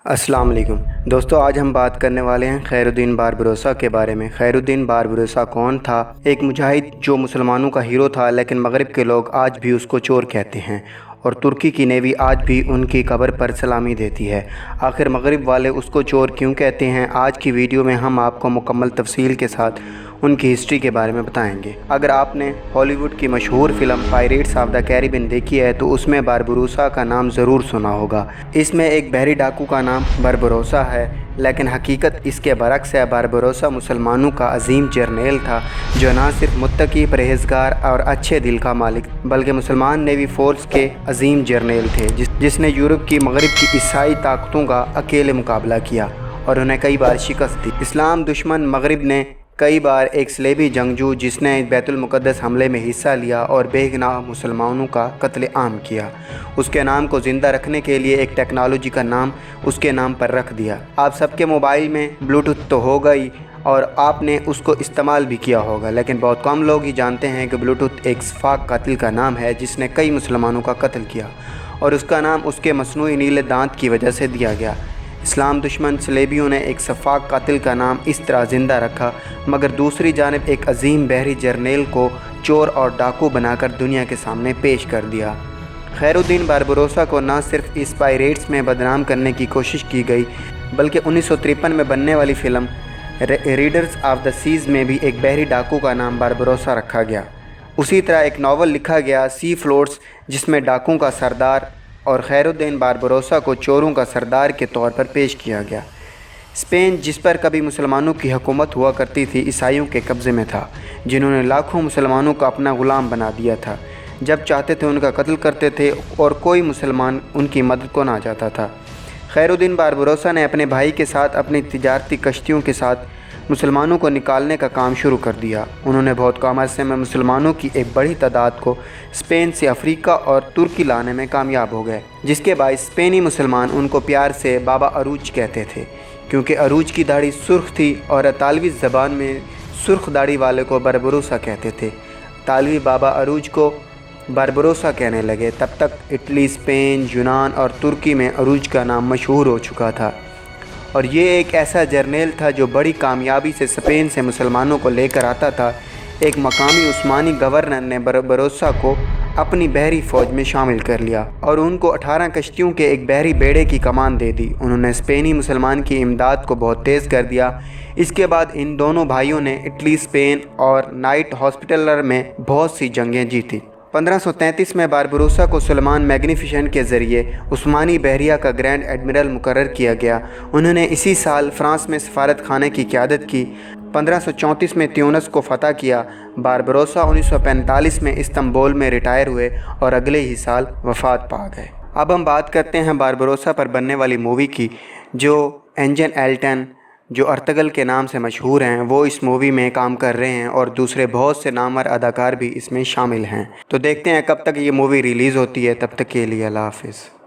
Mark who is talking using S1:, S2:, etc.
S1: अस्सलाम वालेकुम दोस्तों, आज हम बात करने वाले हैं खैरुद्दीन बारबरोसा के बारे में। खैरुद्दीन बारबरोसा कौन था? एक मुजाहिद जो मुसलमानों का हीरो था, लेकिन मगरिब के लोग आज भी उसको चोर कहते हैं और तुर्की की नेवी आज भी उनकी कब्र पर सलामी देती है। आखिर मगरिब वाले उसको चोर क्यों कहते हैं? आज की वीडियो में हम आपको मुकम्मल तफसील के साथ उनकी हिस्ट्री के बारे में बताएंगे। अगर आपने हॉलीवुड की मशहूर film pirates of the Caribbean देखी है तो उसमें बारबरोसा का नाम ज़रूर सुना होगा। इसमें एक बहरी डाकू का नाम बारबरोसा है, लेकिन हकीकत इसके बरक्स है। बारबरोसा मुसलमानों का अजीम जर्नेल था जो न सिर्फ मुत्तकी, परहेजगार और अच्छे दिल का मालिक बल्कि मुसलमान नेवी फोर्स के अजीम जर्नेल थे जिसने यूरोप की मगरिब की ईसाई ताकतों का अकेले मुकाबला किया और उन्हें कई बार शिकस्त दी। इस्लाम दुश्मन मगरिब ने कई बार एक सलेबी जंगजू जिसने बैतुल मुक़द्दस हमले में हिस्सा लिया और बेगुनाह मुसलमानों का कत्ल आम किया, उसके नाम को ज़िंदा रखने के लिए एक टेक्नोलॉजी का नाम उसके नाम पर रख दिया। आप सबके मोबाइल में ब्लूटूथ तो होगा ही और आपने उसको इस्तेमाल भी किया होगा, लेकिन बहुत कम लोग ही जानते हैं कि ब्लूटूथ एक सफाक कातिल का नाम है जिसने कई मुसलमानों का कत्ल किया और उसका नाम उसके मसनूई नीले दांत की वजह से दिया गया। इस्लाम दुश्मन सलेबियों ने एक सफाक कातिल का नाम इस तरह ज़िंदा रखा, मगर दूसरी जानिब एक अजीम बहरी जर्नेल को चोर और डाकू बनाकर दुनिया के सामने पेश कर दिया। खैरुद्दीन बारबरोसा को न सिर्फ इस पायरेट्स में बदनाम करने की कोशिश की गई, बल्कि 1953 में बनने वाली film raiders of the seas में भी एक बहरी डाकू का नाम बारबरोसा रखा गया। उसी तरह एक नावल लिखा गया सी फ्लोट्स, जिसमें डाकुओं का सरदार और खैरुद्दीन बारबरोसा को चोरों का सरदार के तौर पर पेश किया गया। स्पेन, जिस पर कभी मुसलमानों की हुकूमत हुआ करती थी, ईसाइयों के कब्ज़े में था, जिन्होंने लाखों मुसलमानों को अपना ग़ुलाम बना दिया था। जब चाहते थे उनका कत्ल करते थे और कोई मुसलमान उनकी मदद को ना जाता था। खैरुद्दीन बारबरोसा ने अपने भाई के साथ अपनी तिजारती कश्तियों के साथ मुसलमानों को निकालने का काम शुरू कर दिया। उन्होंने बहुत कम अरसे में मुसलमानों की एक बड़ी तादाद को स्पेन से अफ्रीका और तुर्की लाने में कामयाब हो गए, जिसके बाद स्पेनी मुसलमान उनको प्यार से बाबा अरूज कहते थे, क्योंकि अरूज की दाढ़ी सुर्ख थी और इतालवी ज़बान में सुर्ख दाढ़ी वाले को बारबरोसा कहते थे। इतालवी बाबा अरूज को बारबरोसा कहने लगे। तब तक इटली, स्पेन, यूनान और तुर्की में अरूज का नाम मशहूर हो चुका था और ये एक ऐसा जर्नेल था जो बड़ी कामयाबी से स्पेन से मुसलमानों को लेकर आता था। एक मकामी उस्मानी गवर्नर ने बारबरोसा को अपनी बहरी फ़ौज में शामिल कर लिया और उनको 18 कश्तियों के एक बहरी बेड़े की कमान दे दी। उन्होंने स्पेनी मुसलमान की इमदाद को बहुत तेज़ कर दिया। इसके बाद इन दोनों भाइयों ने इटली, स्पेन और नाइट हॉस्पिटलर में बहुत सी जंगें जीती। 1533 में बारबरोसा को सुलेमान मैग्निफिसेंट के ज़रिए उस्मानी बहरिया का ग्रैंड एडमिरल मुकर्रर किया गया। उन्होंने इसी साल फ्रांस में सफारत खाने की क़यादत की। 1534 में त्यूनस को फ़तह किया। बारबरोसा 1945 में इस्तांबुल में रिटायर हुए और अगले ही साल वफ़ात पा गए। अब हम बात करते हैं बारबरोसा पर बनने वाली मूवी की, जो एंजन एल्टन, जो अर्तगल के नाम से मशहूर हैं, वो इस मूवी में काम कर रहे हैं और दूसरे बहुत से नामवर अदाकार भी इसमें शामिल हैं। तो देखते हैं कब तक ये मूवी रिलीज़ होती है। तब तक के लिए अल्लाह हाफ़िज़।